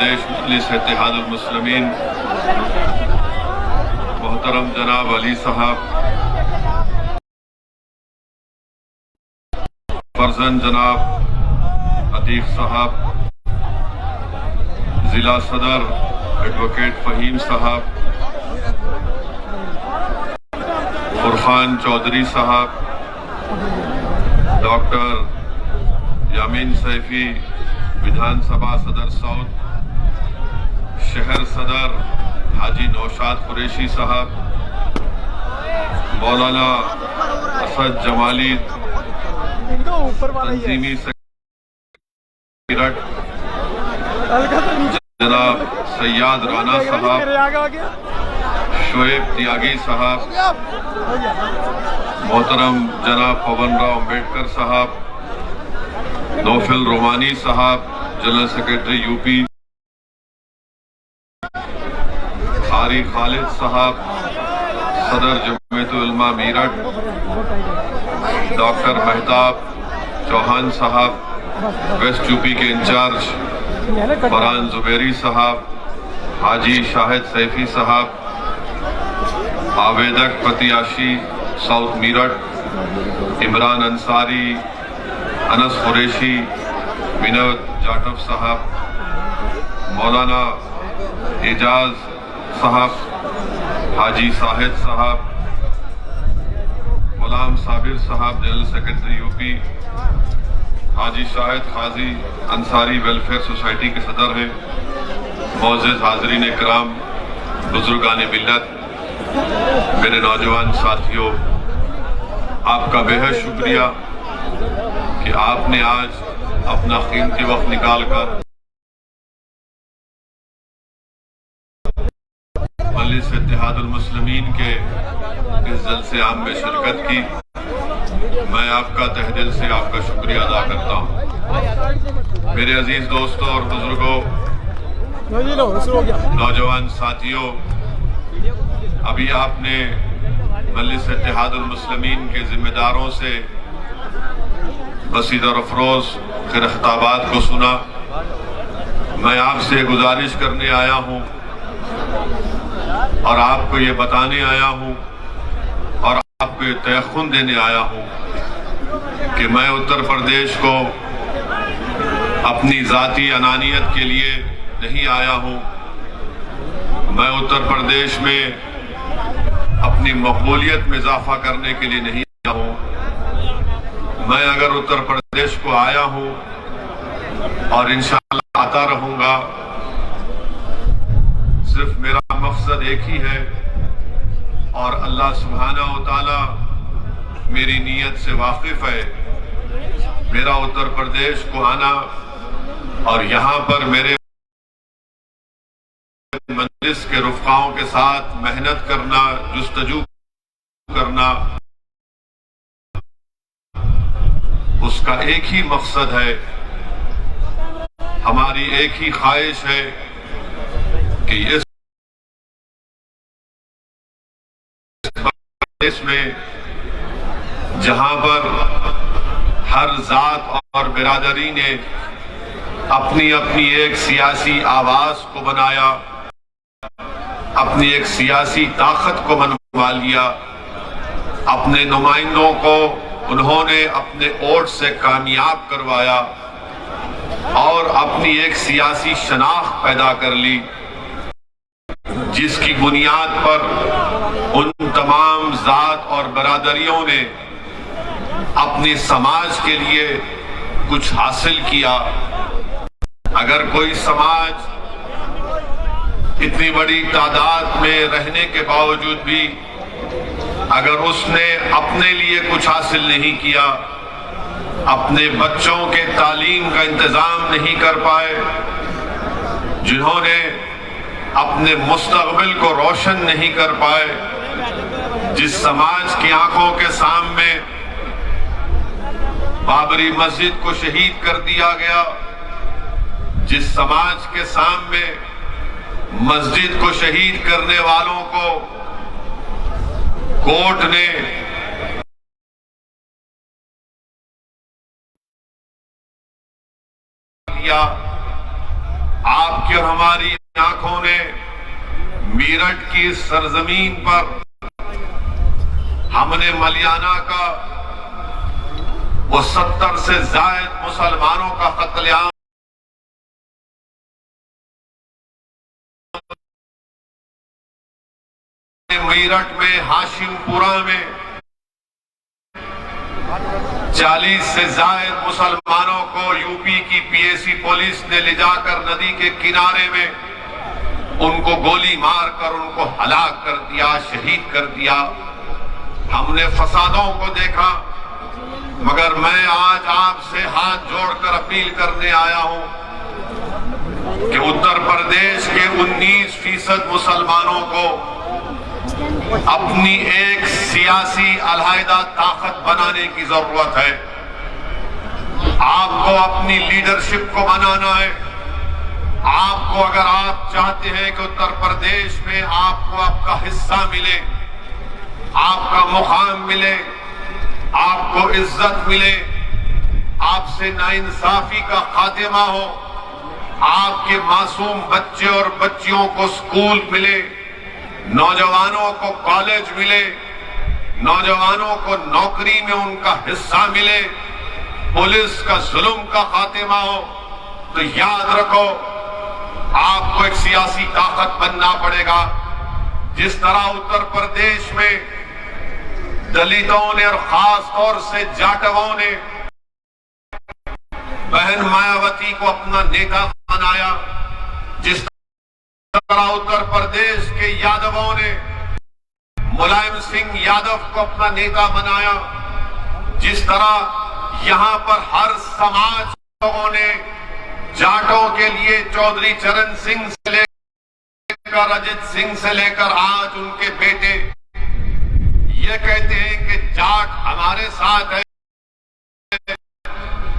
प्रदेश मजलिस इत्तेहादुल मुस्लिमीन मोहतरम जनाब अली साहब, फर्जन जनाब अतीक साहब, जिला सदर एडवोकेट फहीम साहब, फुरखान चौधरी साहब, डॉक्टर यामीन सैफी विधानसभा सदर साउथ, शहर सदर हाजी नौशाद कुरैशी साहब, मौलाना असद जमाली तंजीमी सेक्रेटरी, जनाब सैयद राना साहब, शोएब त्यागी साहब, मोहतरम जनाब पवन राव अम्बेडकर साहब, नौफिल रोमानी साहब जनरल सेक्रेटरी यूपी, कारी खालिद साहब सदर जमीयत उलमा मीरठ, डॉक्टर मेहताब चौहान साहब वेस्ट यूपी के इंचार्ज, फरहान जुबैरी साहब, हाजी शाहिद सैफी साहब, आवेदक प्रत्याशी साउथ मीरठ, इमरान अंसारी, अनस कुरैशी, विनोद जाटव साहब, मौलाना एजाज साहब, हाजी साहिद साहब, गुलाम साबिर साहब जनरल सेक्रेटरी यूपी, हाजी शाहिद खाजी अंसारी वेलफेयर सोसाइटी के सदर हैं, मौजूद हाजरीन इकराम, बुजुर्गान मिल्लत, मेरे नौजवान साथियों, आपका बेहद शुक्रिया कि आपने आज अपना कीमती वक्त निकालकर मजलिस इत्तेहादुल मुस्लिमीन के इस जलसे आम में शिरकत की। मैं आपका तहे दिल से आपका शुक्रिया अदा करता हूँ। मेरे अजीज दोस्तों और बुजुर्गों, नौजवान साथियों, अभी आपने मजलिस इत्तेहादुल मुस्लिमीन के जिम्मेदारों से बसीद और अफरोज खिरख्ताबाद को सुना। मैं आपसे गुजारिश करने आया हूं और आपको ये बताने आया हूं और आपको ये तयख्खुन देने आया हूं कि मैं उत्तर प्रदेश को अपनी जाती अनानियत के लिए नहीं आया हूं। मैं उत्तर प्रदेश में अपनी मकबूलियत में इजाफा करने के लिए नहीं आया हूं। मैं अगर उत्तर प्रदेश को आया हूं और इंशाअल्लाह आता रहूंगा, सिर्फ मेरा मकसद एक ही है और अल्लाह सुब्हाना व तआला मेरी नीयत से वाकिफ है। मेरा उत्तर प्रदेश को आना और यहां पर मेरे मजलिस के रुफ़क़ाओं के साथ मेहनत करना, जुस्तजू करना, उसका एक ही मकसद है, हमारी एक ही ख्वाहिश है कि इस देश में जहां पर हर जात और बिरादरी ने अपनी अपनी एक सियासी आवाज को बनाया, अपनी एक सियासी ताकत को मनवा लिया, अपने नुमाइंदों को उन्होंने अपने वोट से कामयाब करवाया और अपनी एक सियासी शनाख्त पैदा कर ली, जिसकी बुनियाद पर उन तमाम जात और बरादरियों ने अपने समाज के लिए कुछ हासिल किया। अगर कोई समाज इतनी बड़ी तादाद में रहने के बावजूद भी अगर उसने अपने लिए कुछ हासिल नहीं किया, अपने बच्चों के तालीम का इंतजाम नहीं कर पाए, जिन्होंने अपने मुस्तकबिल को रोशन नहीं कर पाए, जिस समाज की आंखों के सामने बाबरी मस्जिद को शहीद कर दिया गया, जिस समाज के सामने मस्जिद को शहीद करने वालों को कोर्ट ने दिया, आपके आपकी और हमारी आंखों ने मेरठ की इस सरजमीन पर हमने मलियाना का वो 70 से ज्यादा मुसलमानों का कत्लेआम मेरठ में हाशिमपुरा में 40 से ज्यादा मुसलमानों को यूपी की पीएसी पुलिस ने ले जाकर नदी के किनारे में उनको गोली मारकर उनको हलाक कर दिया, शहीद कर दिया। हमने फसादों को देखा, मगर मैं आज आपसे हाथ जोड़कर अपील करने आया हूं कि उत्तर प्रदेश के 19% मुसलमानों को अपनी एक सियासी अलहायदा ताकत बनाने की जरूरत है। आपको अपनी लीडरशिप को बनाना है। आपको, अगर आप चाहते हैं कि उत्तर प्रदेश में आपको आपका हिस्सा मिले, आपका मुकाम मिले, आपको इज्जत मिले, आपसे नाइंसाफी का खात्मा हो, आपके मासूम बच्चे और बच्चियों को स्कूल मिले, नौजवानों को कॉलेज मिले, नौजवानों को नौकरी में उनका हिस्सा मिले, पुलिस का जुल्म का खात्मा हो, तो याद रखो आपको एक सियासी ताकत बनना पड़ेगा। जिस तरह उत्तर प्रदेश में दलितों ने और खास तौर से जाटवों ने बहन मायावती को अपना नेता बनाया, जिस तरह उत्तर प्रदेश के यादवों ने मुलायम सिंह यादव को अपना नेता बनाया, जिस तरह यहां पर हर समाज लोगों ने जाटों के लिए चौधरी चरण सिंह से लेकर अजित सिंह से लेकर आज उनके बेटे ये कहते हैं कि जाट हमारे साथ है।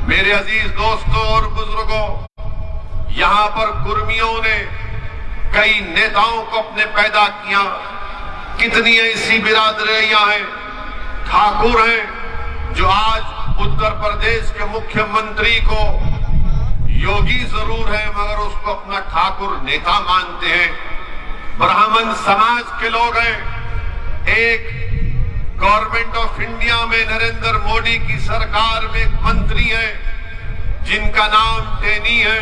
मेरे अजीज दोस्तों और बुजुर्गों, यहां पर कुर्मियों ने कई नेताओं को अपने पैदा किया। कितनी ऐसी बिरादरियां हैं, ठाकुर हैं, जो आज उत्तर प्रदेश के मुख्यमंत्री को योगी जरूर है मगर उसको अपना ठाकुर नेता मानते हैं। ब्राह्मण समाज के लोग हैं। एक गवर्नमेंट ऑफ इंडिया में नरेंद्र मोदी की सरकार में एक मंत्री है जिनका नाम टेनी है,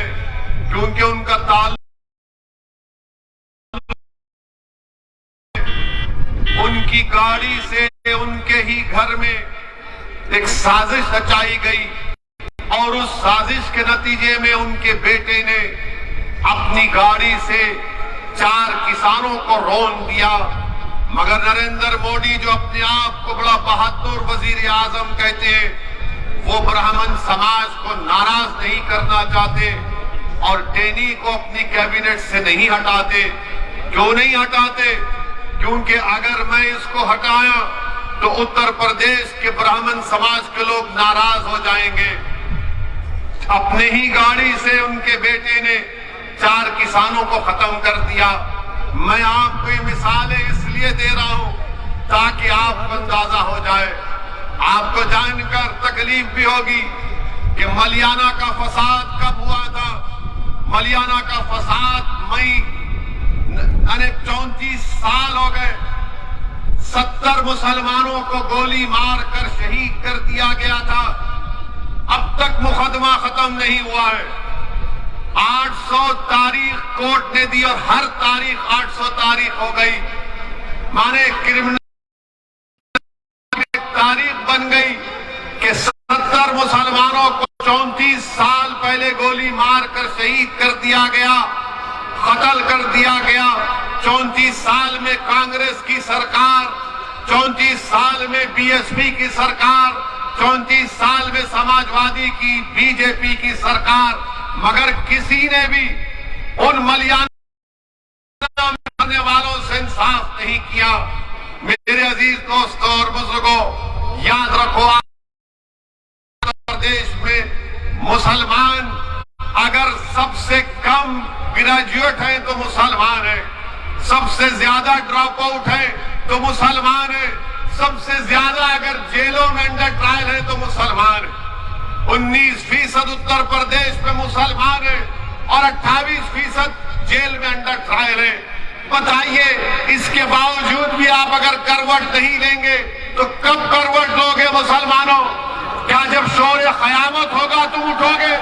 क्योंकि उनका ताल्लुक उनकी गाड़ी से उनके ही घर में एक साजिश रचाई गई और उस साजिश के नतीजे में उनके बेटे ने अपनी गाड़ी से 4 किसानों को रौंद दिया। मगर नरेंद्र मोदी, जो अपने आप को बड़ा बहादुर वजीर आजम कहते हैं, वो ब्राह्मण समाज को नाराज नहीं करना चाहते और टेनी को अपनी कैबिनेट से नहीं हटाते। क्यों नहीं हटाते? क्योंकि अगर मैं इसको हटाया तो उत्तर प्रदेश के ब्राह्मण समाज के लोग नाराज हो जाएंगे। अपने ही गाड़ी से उनके बेटे ने 4 किसानों को खत्म कर दिया। मैं आपको ये मिसालें इसलिए दे रहा हूं ताकि आपको अंदाजा हो जाए, आपको जानकर तकलीफ भी होगी कि मलियाना का फसाद कब हुआ था। मलियाना का फसाद मई 34 साल हो गए। 70 मुसलमानों को गोली मारकर शहीद कर दिया गया था। अब तक मुकदमा खत्म नहीं हुआ है। 800 तारीख कोर्ट ने दी और हर तारीख 800 तारीख हो गई, माने क्रिमिनल तारीख बन गई कि 70 मुसलमानों को 34 साल पहले गोली मारकर शहीद कर दिया गया, कत्ल कर दिया गया। 34 साल में कांग्रेस की सरकार, 34 साल में बीएसपी की सरकार, 34 साल में समाजवादी की, बीजेपी की सरकार, मगर किसी ने भी उन मलियाना करने वालों से इंसाफ नहीं किया। मेरे अजीज दोस्तों और बुजुर्गों, याद रखो, आंध्र प्रदेश में मुसलमान अगर सबसे कम ग्रेजुएट हैं तो मुसलमान है, सबसे ज्यादा ड्रॉप आउट है तो मुसलमान है, सबसे ज्यादा अगर जेलों में अंडर ट्रायल है तो मुसलमान है। 19% उत्तर प्रदेश में मुसलमान है और 28% जेल में अंडर ट्रायल है। बताइए, इसके बावजूद भी आप अगर करवट नहीं लेंगे तो कब करवट लोगे मुसलमानों? क्या जब शोर क़यामत होगा तुम उठोगे?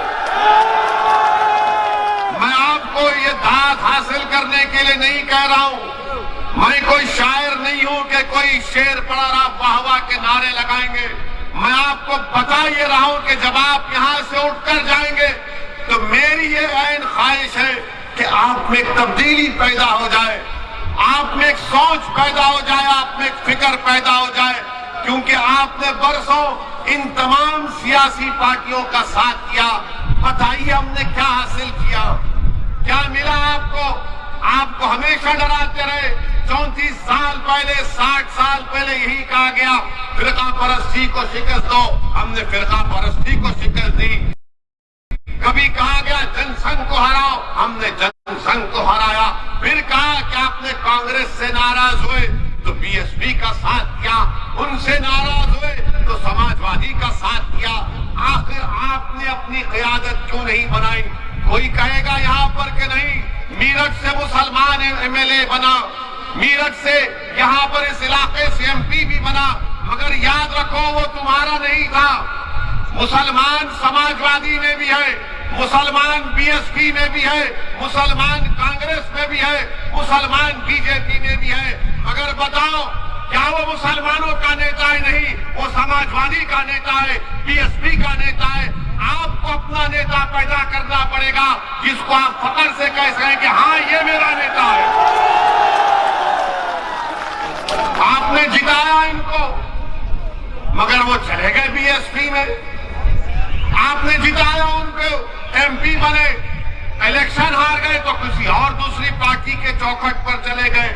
मैं आपको ये दाद हासिल करने के लिए नहीं कह रहा हूं। मैं कोई शायर नहीं हूं कि कोई शेर पढ़कर आप वाह वाह के नारे लगाएंगे। मैं आपको बता ये रहा हूं कि जब आप यहां से उठकर जाएंगे तो मेरी ये ऐन ख्वाहिश है कि आप में एक तब्दीली पैदा हो जाए, आप में एक सोच पैदा हो जाए, आप में एक फिक्र पैदा हो जाए। क्योंकि आपने बरसों इन तमाम सियासी पार्टियों का साथ किया। बताइए हमने क्या हासिल किया, क्या मिला आपको? आपको हमेशा डराते रहे। 34 साल पहले, 60 साल पहले यही कहा गया फिरका परस्ती को शिकस्त दो, हमने फिरका परस्ती को शिकस्त दी। कभी कहा गया जनसंघ को हराओ, हमने जनसंघ को हराया। फिर कहा कि आपने कांग्रेस से नाराज हुए तो बीएसपी का साथ किया, उनसे नाराज हुए तो समाजवादी का साथ किया। आखिर आपने अपनी क़यादत क्यों नहीं बनाई? कोई कहेगा यहां पर कि नहीं, मीरठ से मुसलमान एमएलए बना, मीरठ से यहां पर इस इलाके से एमपी भी बना, मगर याद रखो वो तुम्हारा नहीं था। मुसलमान समाजवादी में भी है, मुसलमान बीएसपी में भी है, मुसलमान कांग्रेस में भी है, मुसलमान बीजेपी में भी है। मगर बताओ, क्या वो मुसलमानों का नेता है? नहीं, वो समाजवादी का नेता है, बीएसपी का नेता है। आपको अपना नेता पैदा करना पड़ेगा जिसको आप फख्र से कह सकें कि हाँ ये मेरा नेता है। आपने जिताया इनको, मगर वो चले गए बीएसपी में। आपने जिताया उनको, एमपी बने, इलेक्शन हार गए तो किसी और दूसरी पार्टी के चौखट पर चले गए।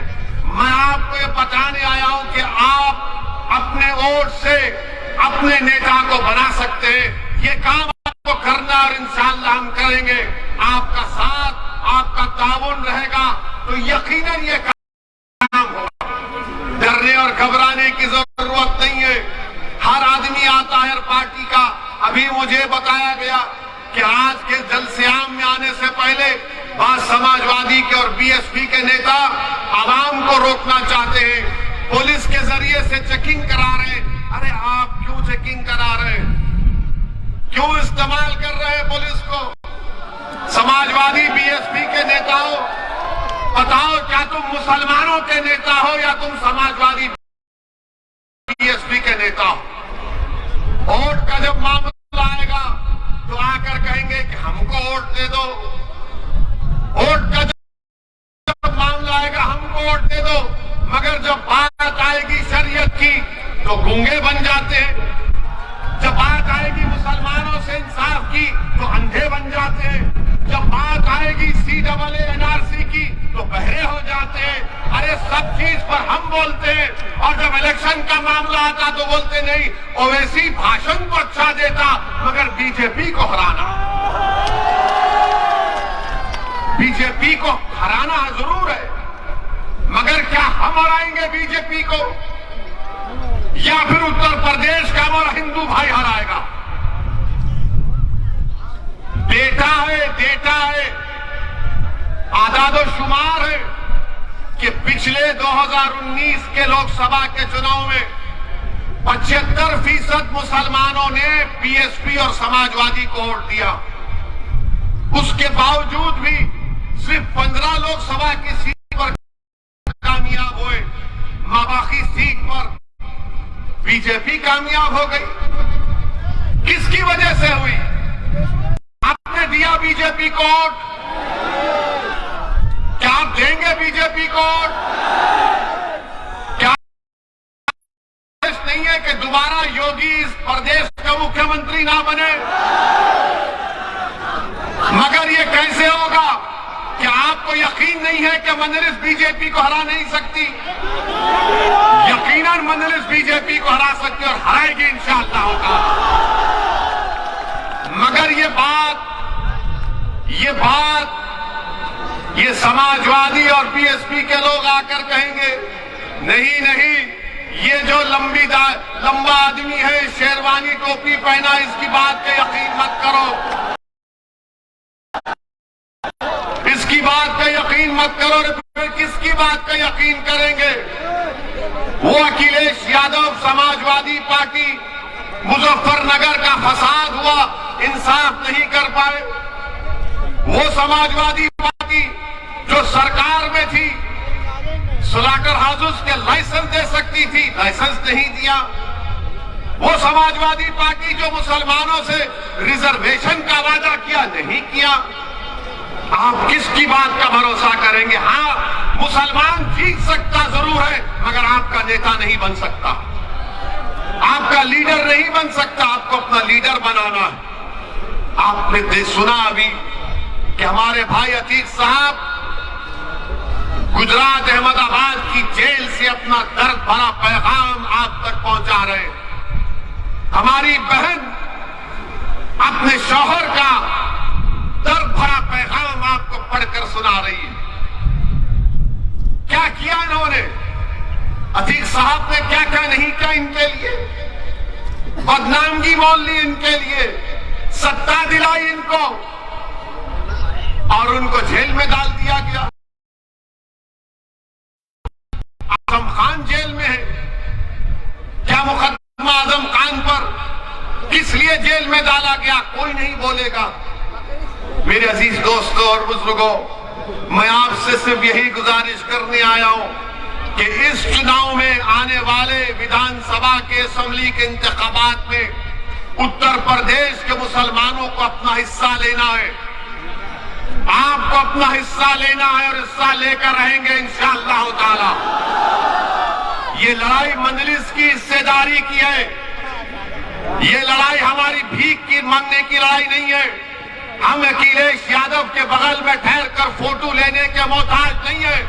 मैं आपको ये बताने आया हूं कि आप अपने वोट से अपने नेता को बना सकते हैं। ये काम आपको करना और इंशाअल्लाह हम करेंगे। आपका साथ, आपका ताउन रहेगा तो यकीनन ये काम होगा। डरने और घबराने की जरूरत नहीं है। हर आदमी आता है हर पार्टी का। अभी मुझे बताया गया कि आज के जलसेआम में आने से पहले बाद समाजवादी के और बीएसपी के नेता आवाम को रोकना चाहते हैं, पुलिस के जरिए से चेकिंग करा रहे हैं। अरे आप क्यों चेकिंग करा रहे हैं? क्यों इस्तेमाल कर रहे हैं पुलिस को? समाजवादी बीएसपी के नेताओं, बताओ क्या तुम मुसलमानों के नेता हो या तुम समाजवादी बीएसपी के नेता हो? वोट का जब मामला आएगा तो आकर कहेंगे कि हमको वोट दे दो। वोट का जब मामला आएगा हमको वोट दे दो, मगर जब बात आएगी शरीयत की तो गूंगे बन जाते हैं। जब बात आएगी मुसलमानों से इंसाफ की तो अंधे बन जाते हैं। जब बात आएगी CAA NRC की तो बहरे हो जाते हैं। अरे सब चीज पर हम बोलते हैं और जब इलेक्शन का मामला आता तो बोलते नहीं, ओवैसी भाषण को अच्छा देता मगर बीजेपी को हराना। बीजेपी को हराना जरूर है, मगर क्या हम हराएंगे बीजेपी को या फिर उत्तर प्रदेश का हमारा हिंदू भाई हराएगा? डेटा है, आदादोशुमार है कि पिछले 2019 के लोकसभा के चुनाव में 75% मुसलमानों ने बीएसपी और समाजवादी को वोट दिया। उसके बावजूद भी सिर्फ 15 लोकसभा की सीट पर कामयाब हुए, बाकी सीट पर बीजेपी कामयाब हो गई। किसकी वजह से हुई? आपने दिया बीजेपी को वोट? क्या आप देंगे बीजेपी को वोट? क्या नहीं है कि दोबारा योगी इस प्रदेश का मुख्यमंत्री ना बने? मगर ये कैसे होगा? क्या आपको यकीन नहीं है कि मजलिस बीजेपी को हरा नहीं सकती? यकीनन मजलिस बीजेपी को हरा सकती और हराएगी इंशाअल्लाह होगा। मगर ये समाजवादी और बीएसपी के लोग आकर कहेंगे नहीं, ये जो लंबा आदमी है, शेरवानी टोपी पहना, इसकी बात पे यकीन मत करो, इसकी बात पे यकीन मत करो, फिर किसकी बात का यकीन करेंगे? वो अखिलेश यादव समाजवादी पार्टी मुजफ्फरनगर का फसाद हुआ, इंसाफ नहीं कर पाए। वो समाजवादी पार्टी जो सरकार में थी, स्लॉटर हाउसेस के लाइसेंस दे सकती थी, लाइसेंस नहीं दिया। वो समाजवादी पार्टी जो मुसलमानों से रिजर्वेशन का वादा किया, नहीं किया। आप किसकी बात का भरोसा करेंगे? हाँ, मुसलमान जीत सकता जरूर है, मगर आपका नेता नहीं बन सकता, आपका लीडर नहीं बन सकता। आपको अपना लीडर बनाना है। आपने सुना अभी कि हमारे भाई अतीक साहब गुजरात अहमदाबाद की जेल से अपना दर्द भरा पैगाम आप तक पहुंचा रहे हैं। हमारी बहन अपने शौहर का दर्द भरा पैगाम आपको पढ़कर सुना रही है। क्या किया इन्होंने? अतीक साहब ने क्या क्या नहीं किया इनके लिए? बदनामगी मोल ली इनके लिए, सत्ता दिलाई इनको और उनको जेल में डाल दिया गया। आजम खान जेल में है। क्या मुकदमा आजम खान पर किस लिए जेल में डाला गया? कोई नहीं बोलेगा। मेरे अजीज दोस्तों और बुजुर्गों, मैं आपसे सिर्फ यही गुजारिश करने आया हूं कि इस चुनाव में आने वाले विधानसभा के असेंबली के इंतखाबात में उत्तर प्रदेश के मुसलमानों को अपना हिस्सा लेना है। आपको अपना हिस्सा लेना है और हिस्सा लेकर रहेंगे इंशाअल्लाह ताला। ये लड़ाई मंजलिस की हिस्सेदारी की है। ये लड़ाई हमारी भीख की मांगने की लड़ाई नहीं है। हम अखिलेश यादव के बगल में ठहर कर फोटो लेने के मोहताज नहीं है।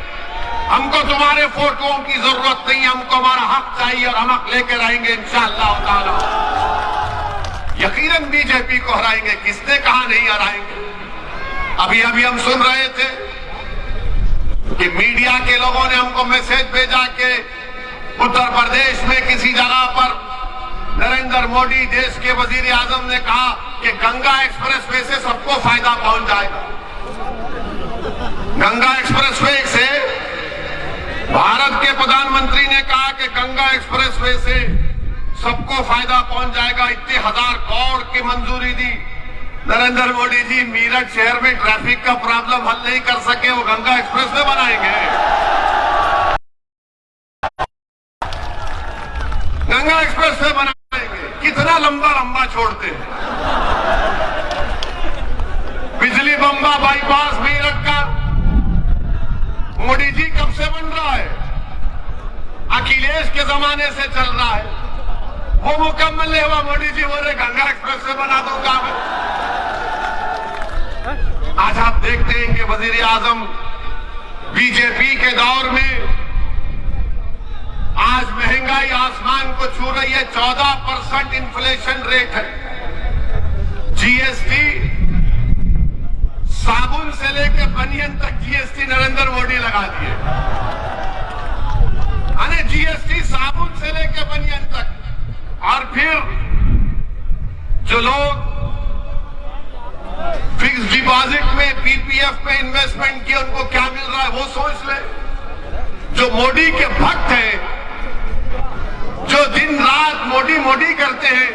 हमको तुम्हारे फोटोओं की जरूरत नहीं है। हमको हमारा हक चाहिए और हम हक लेकर रहेंगे इंशाअल्लाह ताला। यकीनन बीजेपी को हराएंगे। किसने कहा नहीं हराएंगे? अभी अभी हम सुन रहे थे कि मीडिया के लोगों ने हमको मैसेज भेजा कि उत्तर प्रदेश में किसी जगह पर नरेंद्र मोदी देश के वजीर आजम ने कहा कि गंगा एक्सप्रेसवे से सबको फायदा पहुंच जाएगा। गंगा एक्सप्रेसवे से भारत के प्रधानमंत्री ने कहा कि गंगा एक्सप्रेसवे से सबको फायदा पहुंच जाएगा। इतने 1000 करोड़ की मंजूरी दी। नरेंद्र मोदी जी मीरठ शहर में ट्रैफिक का प्रॉब्लम हल नहीं कर सके, वो गंगा एक्सप्रेसवे बनाएंगे। गंगा एक्सप्रेसवे बनाएंगे। कितना लंबा लंबा छोड़ते हैं। बिजली बम्बा बाईपास मीरठ का मोदी जी कब से बन रहा है? अखिलेश के जमाने से चल रहा है। वो मुकम्मल नहीं हुआ। मोदी जी बोले गंगा एक्सप्रेसवे बना दूंगा मैं। आज आप देखते हैं कि वजीर आजम बीजेपी के दौर में आज महंगाई आसमान को छू रही है। 14% इन्फ्लेशन रेट है। जीएसटी साबुन से लेकर बनियन तक जीएसटी नरेंद्र मोदी लगा दिए। अरे जीएसटी साबुन से लेकर बनियन तक। और फिर जो लोग फिक्स डिपॉजिट में पीपीएफ में इन्वेस्टमेंट किए उनको क्या मिल रहा है वो सोच ले। जो मोदी के भक्त हैं, जो दिन रात मोदी मोदी करते हैं,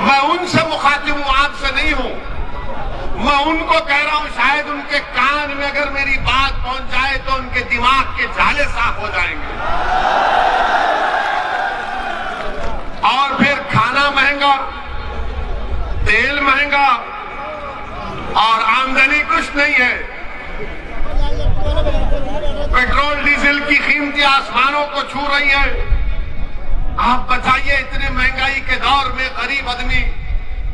मैं उनसे मुखातिब हूं, आपसे नहीं हूं। मैं उनको कह रहा हूं, शायद उनके कान में अगर मेरी बात पहुंच जाए तो उनके दिमाग के जाले साफ हो जाएंगे। और फिर खाना महंगा, तेल महंगा और आमदनी कुछ नहीं है। पेट्रोल डीजल की कीमतें आसमानों को छू रही है। आप बताइए, इतने महंगाई के दौर में गरीब आदमी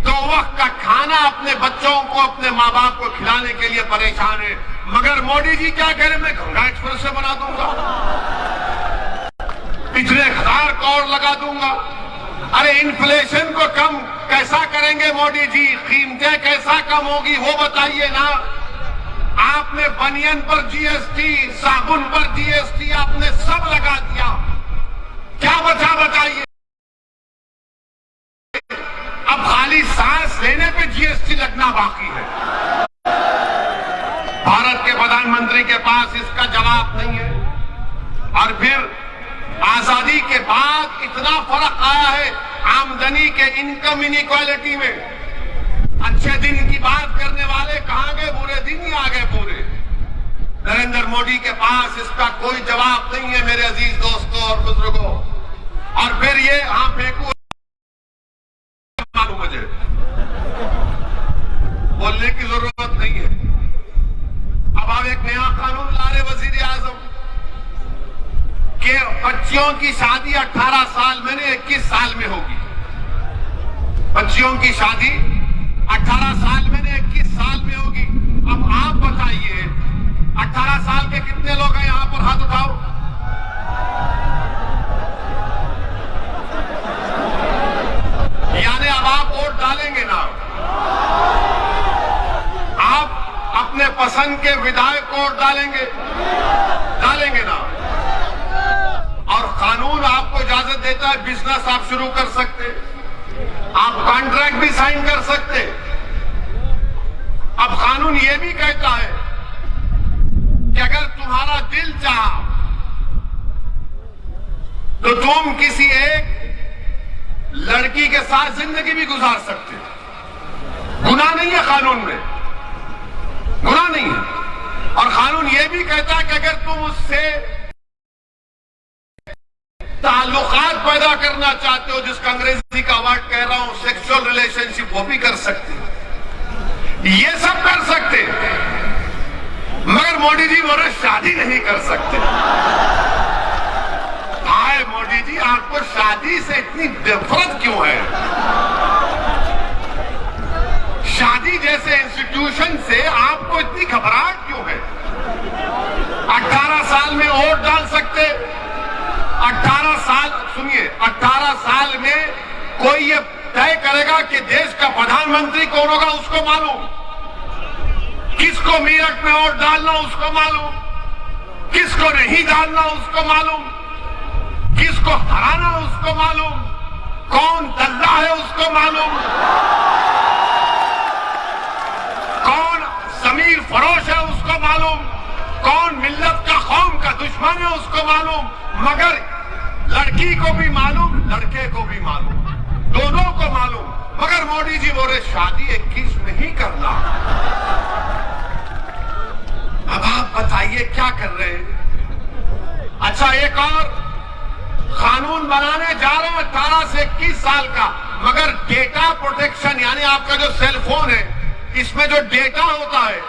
2 वक्त का खाना अपने बच्चों को, अपने माँ बाप को खिलाने के लिए परेशान है। मगर मोदी जी क्या कह रहे? मैं गंगा एक्सप्रेस से बना दूंगा, इतने 1000 करोड़ लगा दूंगा। अरे इन्फ्लेशन को कम कैसा करेंगे मोदी जी? कीमतें कैसा कम होगी वो बताइए ना। आपने बनियन पर जीएसटी, साबुन पर जीएसटी, आपने सब लगा दिया। क्या बचा बताइए? अब खाली सांस लेने पे जीएसटी लगना बाकी है। भारत के प्रधानमंत्री प्रधानमंत्री के पास इसका जवाब नहीं है। और फिर आजादी के बाद इतना फर्क आया है आमदनी के इनकम इनइक्वालिटी में। अच्छे दिन की बात करने वाले कहां गए, बुरे दिन ही आ गए पूरे। नरेंद्र मोदी के पास इसका कोई जवाब नहीं है मेरे अजीज दोस्तों और बुजुर्गों। और फिर ये फेंकू, मालूम मुझे बोलने की जरूरत नहीं है। अब आप एक नया कानून ला रहे वजीर आजम के बच्चियों की शादी 18 साल में नहीं 21 साल में होगी। बच्चियों की शादी 18 साल में नहीं 21 साल में होगी। अब आप बताइए 18 साल के कितने लोग हैं यहां पर, हाथ उठाओ। यानी अब आप वोट डालेंगे ना, आप अपने पसंद के विधायक को वोट डालेंगे ना। और कानून आपको इजाजत देता है बिजनेस आप शुरू कर सकते, आप कॉन्ट्रैक्ट भी साइन कर सकते। अब कानून यह भी कहता है कि अगर तुम्हारा दिल चाहा तो तुम किसी एक लड़की के साथ जिंदगी भी गुजार सकते हो। गुनाह नहीं है कानून में, गुनाह नहीं है। और कानून यह भी कहता है कि अगर तुम उससे ताल्लुकात पैदा करना चाहते हो, जिसका अंग्रेजी का वर्ड कह रहा हूं सेक्सुअल रिलेशनशिप, वो भी कर सकते हो। ये सब कर सकते, मगर मोदी जी बोले शादी नहीं कर सकते। हाय मोदी जी, आपको शादी से इतनी नफरत क्यों है? शादी जैसे इंस्टीट्यूशन से आपको इतनी घबराहट क्यों है? 18 साल में वोट डाल सकते, 18 साल, सुनिए, 18 साल में कोई ये तय करेगा कि देश का प्रधानमंत्री कौन होगा उसको मालूम, किसको मेरठ में वोट डालना उसको मालूम, किसको नहीं डालना उसको मालूम, किसको हराना उसको मालूम, कौन दल्ला है उसको मालूम, कौन जमीर फरोश है उसको मालूम, कौन मिल्लत का कौम का दुश्मन है उसको मालूम। मगर लड़की को भी मालूम, लड़के को भी मालूम, दोनों को मालूम। मगर मोदी जी बोले शादी 21 में ही करना। अब आप बताइए क्या कर रहे हैं? अच्छा, एक और कानून बनाने जा रहे हैं 18 से 21 साल का, मगर डेटा प्रोटेक्शन, यानी आपका जो सेल फोन है इसमें जो डेटा होता है,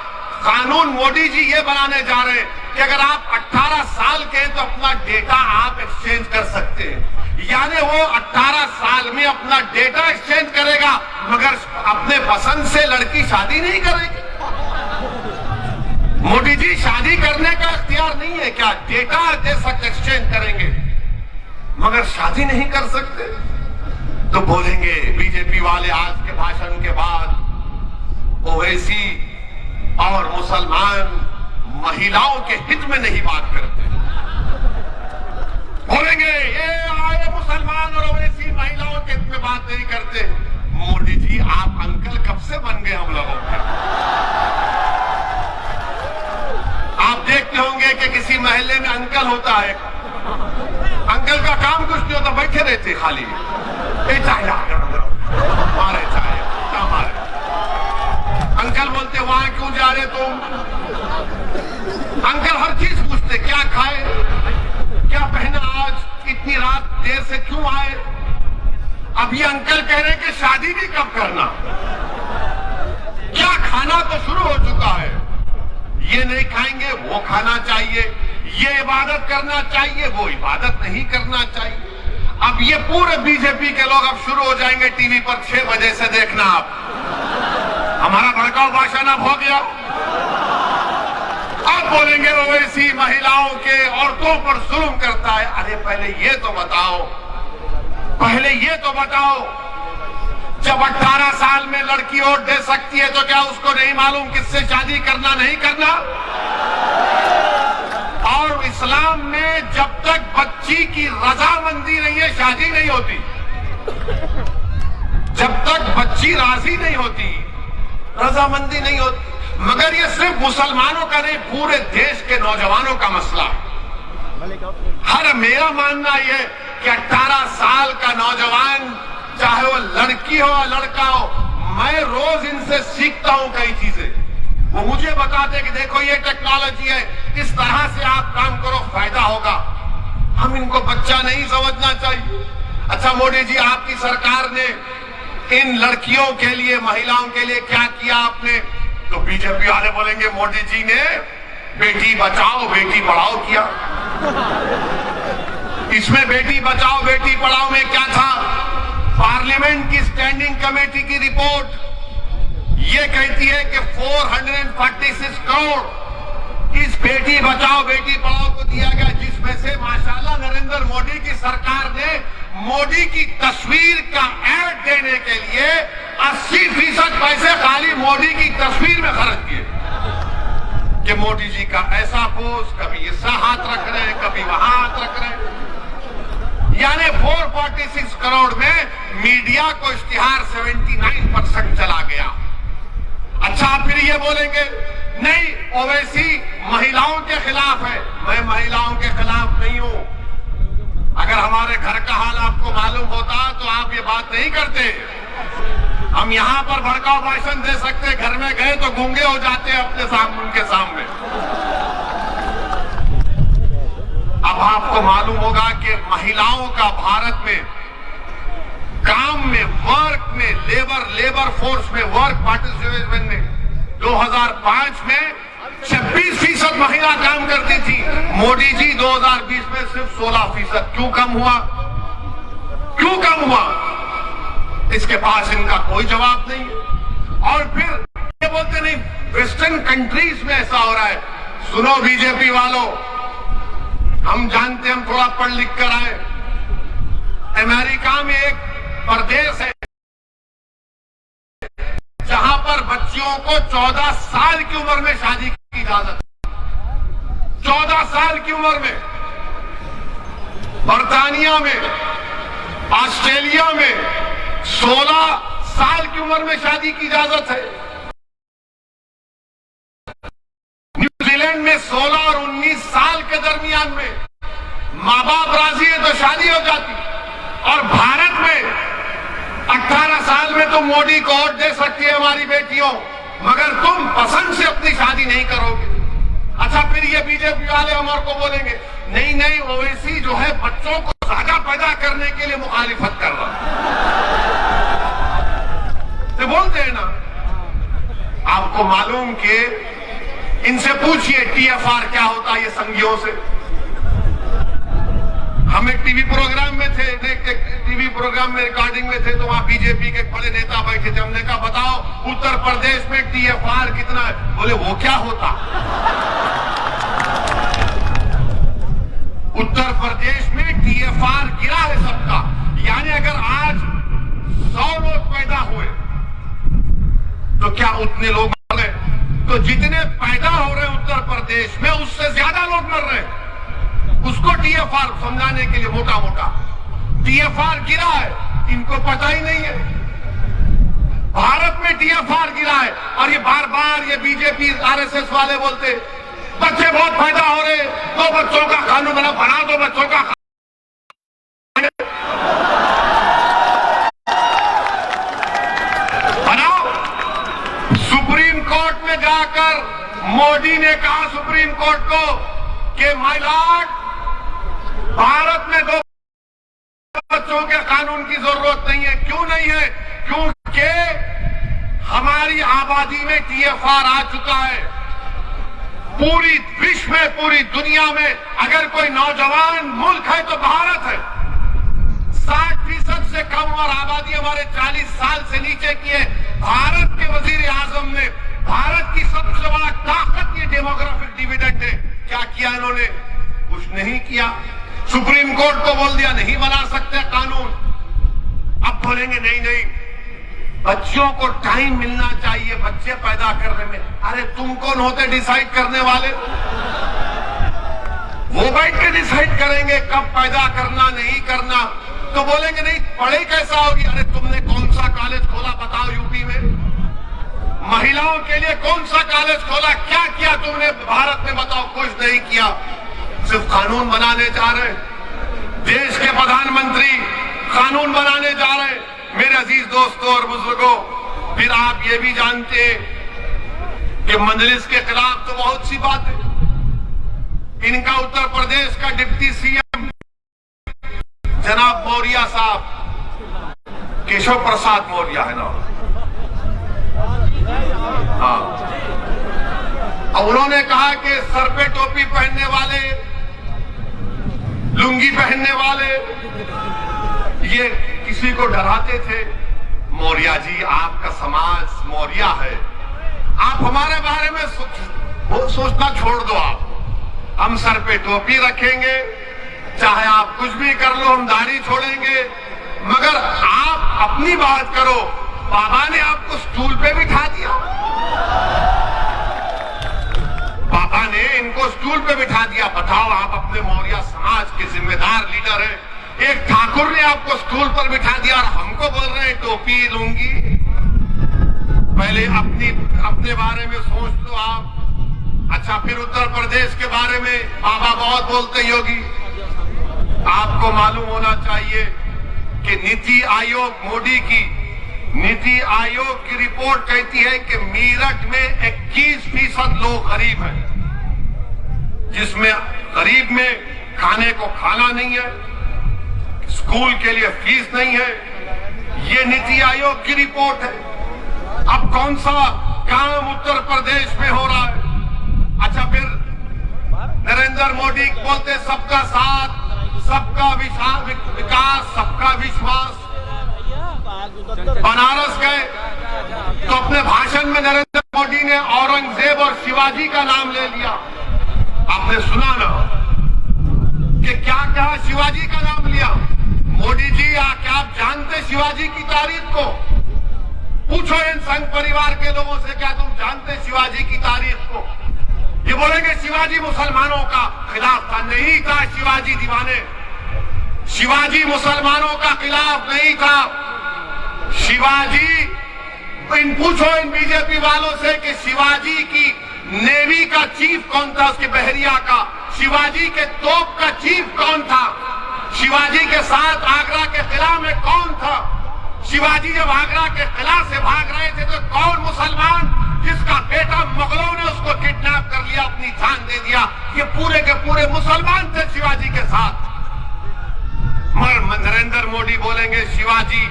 कानून मोदी जी ये बनाने जा रहे हैं कि अगर आप 18 साल के हैं तो अपना डेटा आप एक्सचेंज कर सकते हैं। यानी वो 18 साल में अपना डेटा एक्सचेंज करेगा, मगर अपने पसंद से लड़की शादी नहीं करेगी। मोदी जी शादी करने का इख्तियार नहीं है क्या? डेटा दे सकते, एक्सचेंज करेंगे, मगर शादी नहीं कर सकते। तो बोलेंगे बीजेपी वाले आज के भाषण के बाद ओवैसी और मुसलमान महिलाओं के हित में नहीं बात करते। बोलेंगे ये आए मुसलमान और ओवैसी महिलाओं के हित में बात नहीं करते। मोदी जी आप अंकल कब से बन गए हम लोगों के? आप देखते होंगे कि किसी महल्ले में अंकल होता है, अंकल का काम कुछ नहीं होता, बैठे रहते खाली, चाय मारे चाय क्या मारे। अंकल बोलते वहां क्यों जा रहे तुम? अंकल हर चीज पूछते, क्या खाए, क्या पहना, आज इतनी रात देर से क्यों आए। अब ये अंकल कह रहे कि शादी भी कब करना, क्या खाना तो शुरू हो चुका है, ये नहीं खाएंगे वो खाना चाहिए, ये इबादत करना चाहिए वो इबादत नहीं करना चाहिए। अब ये पूरे बीजेपी के लोग अब शुरू हो जाएंगे टीवी पर 6 बजे से देखना आप, हमारा भड़काऊ भाषण अब हो गया। अब बोलेंगे ओवैसी महिलाओं के औरतों पर जुल्म करता है। अरे पहले ये तो बताओ, जब 18 साल में लड़की वोट दे सकती है तो क्या उसको नहीं मालूम किससे शादी करना नहीं करना? और इस्लाम में जब तक बच्ची की रजामंदी नहीं है शादी नहीं होती, जब तक बच्ची राजी नहीं होती रजामंदी नहीं होती। मगर ये सिर्फ मुसलमानों का नहीं, पूरे देश के नौजवानों का मसला है। हर मेरा मानना यह कि 18 साल का नौजवान, चाहे वो लड़की हो या लड़का हो, मैं रोज इनसे सीखता हूं कई चीजें। वो मुझे बताते कि देखो ये टेक्नोलॉजी है, इस तरह से आप काम करो, फायदा होगा। हम इनको बच्चा नहीं समझना चाहिए। अच्छा मोदी जी, आपकी सरकार ने इन लड़कियों के लिए, महिलाओं के लिए क्या किया आपने? तो बीजेपी वाले बोलेंगे मोदी जी ने बेटी बचाओ बेटी पढ़ाओ किया। इसमें बेटी बचाओ बेटी पढ़ाओ में क्या था? पार्लियामेंट की स्टैंडिंग कमेटी की रिपोर्ट ये कहती है कि 446 करोड़ इस बेटी बचाओ बेटी पढ़ाओ को दिया गया, जिसमें से माशाल्लाह नरेंद्र मोदी की सरकार ने मोदी की तस्वीर का ऐड देने के लिए 80% पैसे खाली मोदी की तस्वीर में खर्च किए कि मोदी जी का ऐसा पोस्ट, कभी ऐसा हाथ रख रहे हैं, कभी वहां हाथ रख रहे हैं। यानी 446 करोड़ में मीडिया को इश्तिहार 79% चला गया। अच्छा फिर ये बोलेंगे नहीं ओवैसी महिलाओं के खिलाफ है। मैं महिलाओं के खिलाफ नहीं हूं। अगर हमारे घर का हाल आपको मालूम होता तो आप ये बात नहीं करते। हम यहां पर भड़काऊ भाषण दे सकते, घर में गए तो गूंगे हो जाते अपने सामने, उनके सामने। अब आपको मालूम होगा कि महिलाओं का भारत में काम में, वर्क में, लेबर फोर्स में, वर्क पार्टिसिपेशन में 2005 में 26% महिला काम करती थी। मोदी जी 2020 में सिर्फ 16%। क्यों कम हुआ? क्यों कम हुआ? इसके पास इनका कोई जवाब नहीं है। और फिर ये बोलते नहीं वेस्टर्न कंट्रीज में ऐसा हो रहा है। सुनो बीजेपी वालों, हम जानते हैं, हम थोड़ा पढ़ लिख कर आए। अमेरिका में एक प्रदेश है जहां पर बच्चियों को 14 साल की उम्र में शादी की इजाजत है। 14 साल की उम्र में। बर्तानिया में, ऑस्ट्रेलिया में 16 साल की उम्र में शादी की इजाजत है। न्यूजीलैंड में 16 और 19 साल के दरमियान में मां बाप राजी है तो शादी हो जाती। और भारत में 18 साल में तुम मोदी को वोट दे सकती है हमारी बेटियों, मगर तुम पसंद से अपनी शादी नहीं करोगे। अच्छा फिर ये बीजेपी वाले हमारे को बोलेंगे नहीं नहीं ओवैसी जो है बच्चों को ज्यादा पैदा करने के लिए मुखालिफत कर रहा तो बोलते हैं ना। आपको मालूम कि इनसे पूछिए टीएफआर क्या होता है ये संघियों से। हम एक टीवी प्रोग्राम में थे, टीवी प्रोग्राम में रिकॉर्डिंग में थे, तो वहां बीजेपी के बड़े नेता बैठे थे। हमने कहा बताओ उत्तर प्रदेश में टीएफआर कितना है? बोले वो क्या होता? उत्तर प्रदेश में टीएफआर गिरा है सबका। यानी अगर आज 100 लोग पैदा हुए तो क्या उतने लोग मर रहे? तो जितने पैदा हो रहे हैं उत्तर प्रदेश में उससे ज्यादा लोग मर रहे हैं। उसको टीएफआर समझाने के लिए मोटा मोटा टीएफआर गिरा है, इनको पता ही नहीं है। भारत में टीएफआर गिरा है और ये बार बार ये बीजेपी आरएसएस वाले बोलते बच्चे बहुत पैदा हो रहे, 2 बच्चों का कानून बना 2 बच्चों का। बनाओ। सुप्रीम कोर्ट में जाकर मोदी ने कहा सुप्रीम कोर्ट को कि माय लॉर्ड भारत में 2 बच्चों के कानून की जरूरत नहीं है। क्यों नहीं है? क्योंकि हमारी आबादी में टीएफआर आ चुका है। पूरी विश्व में, पूरी दुनिया में अगर कोई नौजवान मुल्क है तो भारत है। 60% से कम और आबादी हमारे 40 साल से नीचे की है। भारत के वजीर आजम ने, भारत की सबसे बड़ा ताकत ये डेमोग्राफिक डिविडेंड है। क्या किया इन्होंने? कुछ नहीं किया। सुप्रीम कोर्ट को बोल दिया नहीं बना सकते कानून। अब बोलेंगे नहीं नहीं बच्चों को टाइम मिलना चाहिए बच्चे पैदा करने में। अरे तुम कौन होते डिसाइड करने वाले? वो बैठ के डिसाइड करेंगे कब पैदा करना नहीं करना। तो बोलेंगे नहीं पढ़ाई कैसा होगी? अरे तुमने कौन सा कॉलेज खोला बताओ यूपी में? महिलाओं के लिए कौन सा कॉलेज खोला? क्या किया तुमने भारत में? बताओ, कुछ नहीं किया। सिर्फ कानून बनाने जा रहे हैं। देश के प्रधानमंत्री कानून बनाने जा रहे हैं। मेरे अजीज दोस्तों और बुजुर्गों, फिर आप ये भी जानते हैं कि मजलिस के खिलाफ तो बहुत सी बात है। इनका उत्तर प्रदेश का डिप्टी सीएम जनाब मौर्य साहब, केशव प्रसाद मौर्य है ना? हाँ। और उन्होंने कहा कि सर पे टोपी पहनने वाले, लुंगी पहनने वाले, ये किसी को डराते थे। मौर्य जी, आपका समाज मौर्य है, आप हमारे बारे में सोचना छोड़ दो। आप, हम सर पे टोपी रखेंगे, चाहे आप कुछ भी कर लो, हम दाढ़ी छोड़ेंगे, मगर आप अपनी बात करो। बाबा ने आपको स्टूल पे बिठा दिया, बाबा ने इनको स्टूल पे बिठा दिया। बताओ, आप अपने मौर्य समाज के जिम्मेदार लीडर हैं, एक ठाकुर ने आपको स्टूल पर बिठा दिया और हमको बोल रहे हैं टोपी लूंगी। पहले अपने बारे में सोच लो आप। अच्छा, फिर उत्तर प्रदेश के बारे में बाबा बहुत बोलते योगी। आपको मालूम होना चाहिए कि नीति आयोग नीति आयोग की रिपोर्ट कहती है कि मेरठ में 21% लोग गरीब हैं, जिसमें गरीब में खाने को खाना नहीं है, स्कूल के लिए फीस नहीं है। ये नीति आयोग की रिपोर्ट है। अब कौन सा काम उत्तर प्रदेश में हो रहा है? अच्छा, फिर नरेंद्र मोदी बोलते सबका साथ, सबका विकास, सबका विश्वास। बनारस गए तो अपने भाषण में नरेंद्र मोदी ने औरंगजेब और शिवाजी का नाम ले लिया। आपने सुना ना कि क्या कहा? शिवाजी का नाम लिया। मोदी जी, क्या आप जानते शिवाजी की तारीख को? पूछो इन संघ परिवार के लोगों से, क्या तुम जानते शिवाजी की तारीख को? ये बोलेंगे शिवाजी मुसलमानों का खिलाफ था। नहीं था शिवाजी दीवाने, शिवाजी मुसलमानों का खिलाफ नहीं था। शिवाजी, पूछो इन बीजेपी वालों से कि शिवाजी की नेवी का चीफ कौन था, उसके बहरिया का? शिवाजी के तोप का चीफ कौन था? शिवाजी के साथ आगरा के किला में कौन था? शिवाजी जब आगरा के किला से भाग रहे थे तो कौन मुसलमान जिसका बेटा मुगलों ने उसको किडनैप कर लिया, अपनी जान दे दिया, ये पूरे के पूरे मुसलमान थे शिवाजी के साथ। मगर नरेंद्र मोदी बोलेंगे शिवाजी,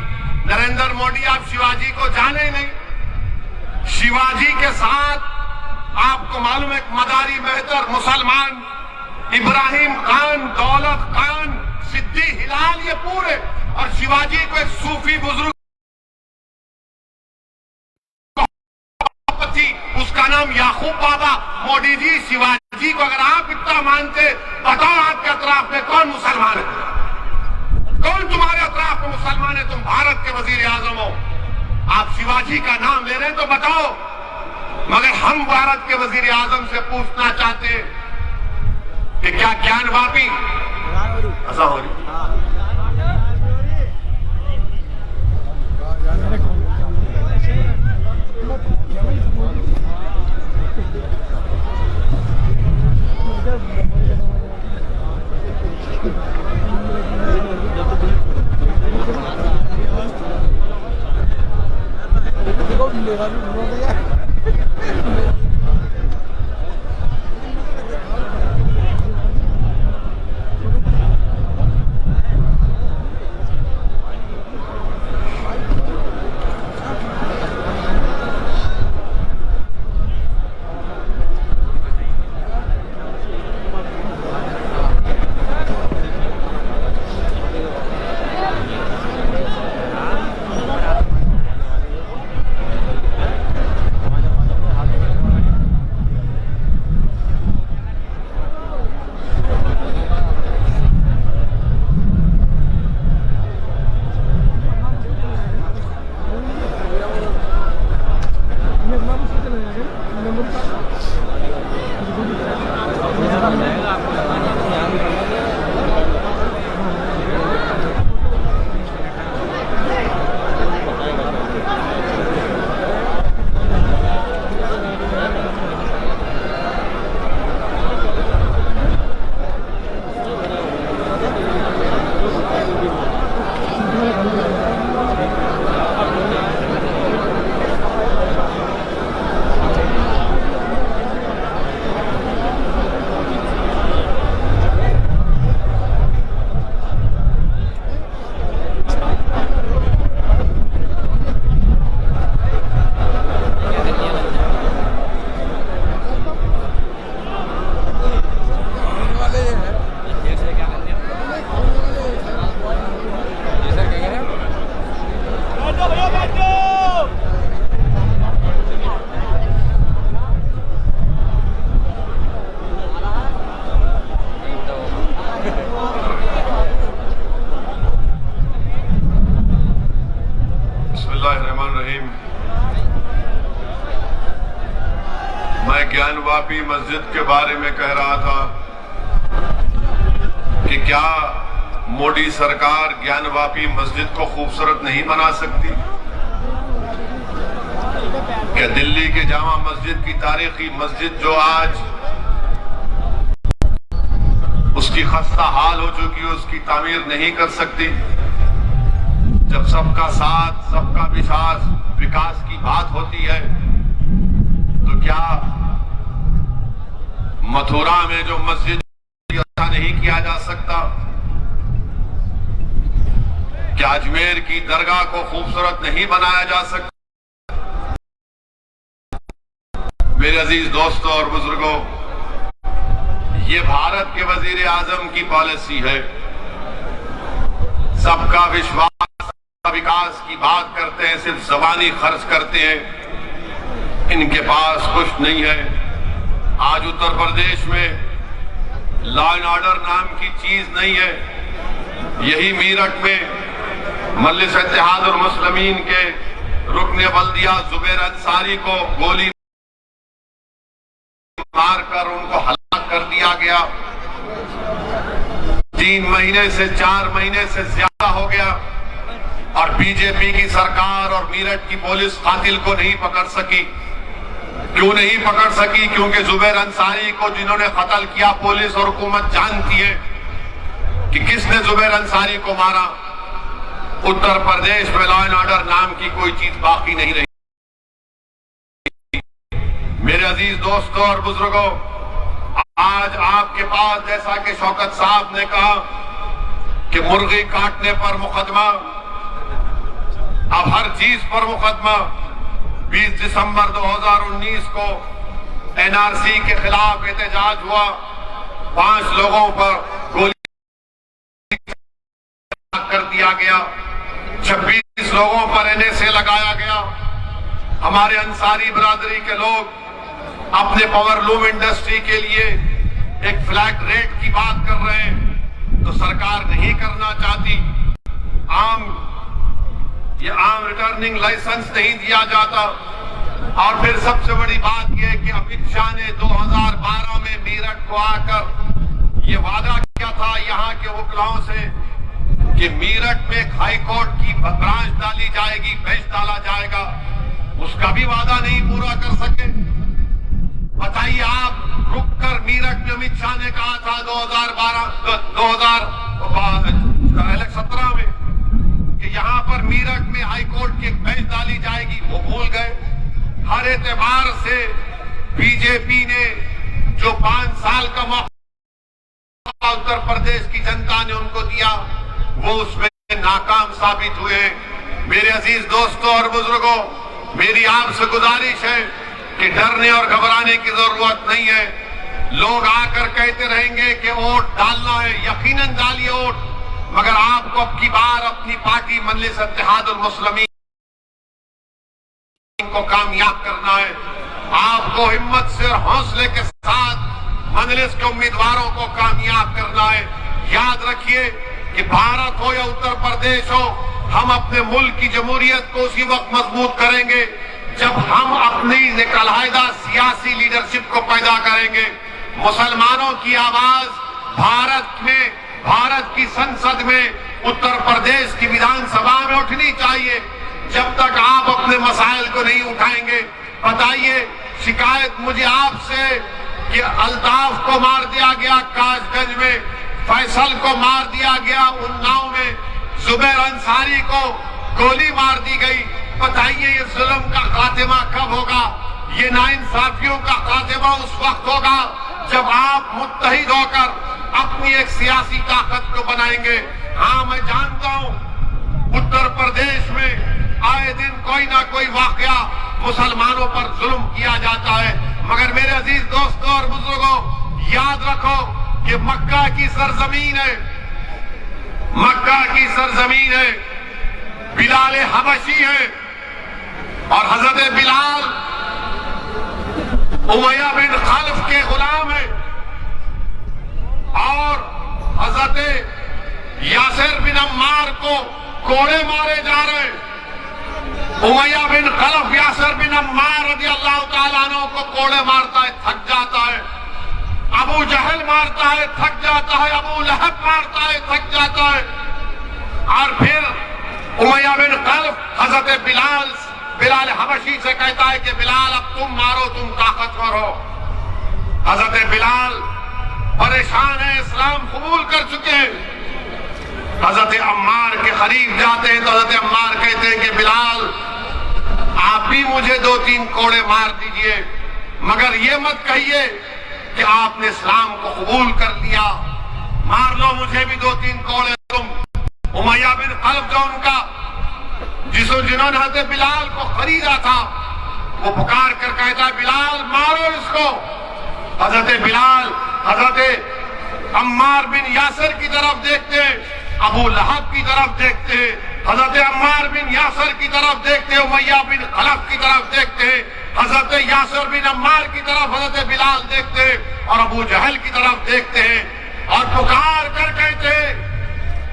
नरेंद्र मोदी आप शिवाजी को जाने नहीं। शिवाजी के साथ आपको मालूम है मदारी मेहतर मुसलमान, इब्राहिम खान, दौलत खान, सिद्दी हिलाल, ये पूरे। और शिवाजी को एक सूफी बुजुर्ग, उसका नाम याकूब बाबा। मोदी जी, शिवाजी को अगर आप इतना मानते, बताओ आपके अतराफ में कौन मुसलमान है? कौन तुम्हारे अतराफ में मुसलमान है? तुम भारत के वजीर आजम हो, आप शिवाजी का नाम ले रहे हैं तो बताओ। मगर हम भारत के वजीर आजम से पूछना चाहते हैं कि क्या ज्ञान वापी ऐसा हो रही? मस्जिद के बारे में कह रहा था कि क्या मोदी सरकार ज्ञानवापी मस्जिद को खूबसूरत नहीं बना सकती? क्या दिल्ली के जामा मस्जिद की तारीखी मस्जिद जो आज उसकी खस्ता हाल हो चुकी है, उसकी तामीर नहीं कर सकती? जब सबका साथ, सबका विकास की बात होती है, तो क्या मथुरा में जो मस्जिद अच्छा नहीं किया जा सकता? क्या अजमेर की दरगाह को खूबसूरत नहीं बनाया जा सकता? मेरे अजीज दोस्तों और बुजुर्गों, ये भारत के वजीर आजम की पॉलिसी है। सबका विश्वास, सबका विकास की बात करते हैं, सिर्फ ज़बानी खर्च करते हैं, इनके पास कुछ नहीं है। आज उत्तर प्रदेश में लॉ एंड ऑर्डर नाम की चीज नहीं है। यही मीरठ में मजलिस इत्तेहादुल मुस्लिमीन के रुकने बल्दिया जुबैर अंसारी को गोली मारकर उनको हलाक कर दिया गया। 3 महीने से 4 महीने से ज्यादा हो गया और बीजेपी की सरकार और मीरठ की पुलिस कातिल को नहीं पकड़ सकी। क्यों नहीं पकड़ सकी? क्योंकि जुबैर अंसारी को जिन्होंने कत्ल किया, पुलिस और हुकूमत जानती है कि किसने जुबैर अंसारी को मारा। उत्तर प्रदेश में लॉ एंड ऑर्डर नाम की कोई चीज बाकी नहीं रही। मेरे अजीज दोस्तों और बुजुर्गों, आज आपके पास, जैसा कि शौकत साहब ने कहा कि मुर्गी काटने पर मुकदमा, अब हर चीज पर मुकदमा। 20 दिसंबर 2019 को एनआरसी के खिलाफ एहतजाज हुआ, 5 लोगों पर गोली कर दिया गया, 26 लोगों पर एनएसए लगाया गया। हमारे अंसारी बिरादरी के लोग अपने पावरलूम इंडस्ट्री के लिए एक फ्लैट रेट की बात कर रहे हैं, तो सरकार नहीं करना चाहती। आम रिटर्निंग लाइसेंस नहीं दिया जाता। और फिर सबसे बड़ी बात यह कि अमित शाह ने 2012 में मीरठ को आकर ये वादा किया था यहाँ के वकीलों से कि मीरठ में हाई कोर्ट की ब्रांच डाली जाएगी, बेंच डाला जाएगा। उसका भी वादा नहीं पूरा कर सके। बताइए आप, रुककर मीरठ में अमित शाह ने कहा था 2017 में कि यहाँ पर मीरठ में हाई कोर्ट की एक बेंच डाली जाएगी, वो भूल गए। हर एतबार से बीजेपी ने जो 5 साल का मौका उत्तर प्रदेश की जनता ने उनको दिया, वो उसमें नाकाम साबित हुए। मेरे अजीज दोस्तों और बुजुर्गों, मेरी आपसे गुजारिश है कि डरने और घबराने की जरूरत नहीं है। लोग आकर कहते रहेंगे कि वोट डालना है, यकीनन डालिए वोट, मगर आपको अब की बार अपनी पार्टी मजलिस इत्तेहादुल मुस्लिमीन को कामयाब करना है। आपको हिम्मत से और हौसले के साथ मजलिस के उम्मीदवारों को कामयाब करना है। याद रखिए कि भारत हो या उत्तर प्रदेश हो, हम अपने मुल्क की जमहूरियत को उसी वक्त मजबूत करेंगे जब हम अपनी अलहदा सियासी लीडरशिप को पैदा करेंगे। मुसलमानों की आवाज भारत की संसद में, उत्तर प्रदेश की विधानसभा में उठनी चाहिए। जब तक आप अपने मसाइल को नहीं उठाएंगे, बताइए, शिकायत मुझे आपसे कि अल्ताफ को मार दिया गया कासगंज में, फैसल को मार दिया गया उन्नाव में, जुबैर अंसारी को गोली मार दी गई। बताइए ये जुल्म का खात्मा कब होगा? ये नाइंसाफियों का खात्मा उस वक्त होगा जब आप मुत्तहिद होकर अपनी एक सियासी ताकत को बनाएंगे। हाँ, मैं जानता हूं उत्तर प्रदेश में आए दिन कोई ना कोई वाकया मुसलमानों पर जुल्म किया जाता है, मगर मेरे अजीज दोस्तों और बुजुर्गों, याद रखो कि मक्का की सरजमीन है, मक्का की सरजमीन है, बिलाल हबशी है और हजरत बिलाल उमैया बिन खल्फ के गुलाम है और हजरत यासिर बिन अम्मार को कोड़े मारे जा रहे हैं। उमैया बिन खल्फ यासिर बिन अम्मार रज़ियल्लाहु ताला अन्हु को कोड़े मारता है, थक जाता है। अबू जहल मारता है, थक जाता है, अबू लहब मारता है, थक जाता है, और फिर उमैया बिन खल्फ हजरत बिलाल हबशी से कहता है कि बिलाल अब तुम मारो, तुम ताकतवर हो। हजरत बिलाल परेशान है, इस्लाम कबूल कर चुके हैं। हजरत अम्मार के करीब जाते हैं तो हजरत अम्मार कहते हैं कि बिलाल आप भी मुझे 2-3 कोड़े मार दीजिए, मगर ये मत कहिए कि आपने इस्लाम को कबूल कर लिया, मार लो मुझे भी 2-3 कोड़े तुम। उमैया बिन खल्फ जो उनका जिन्होंने हजरत बिलाल को खरीदा था, वो पुकार कर कहता है बिलाल मारो इसको। हजरत बिलाल हजरत अम्मार बिन यासर की तरफ देखते, अबू लहब की तरफ देखते, हजरत अम्मार बिन यासर की तरफ देखते, उमैया बिन खल्फ की तरफ देखते, हजरत यासर बिन अम्मार की तरफ हजरत बिलाल देखते और अबू जहल की तरफ देखते हैं और पुकार कर कहते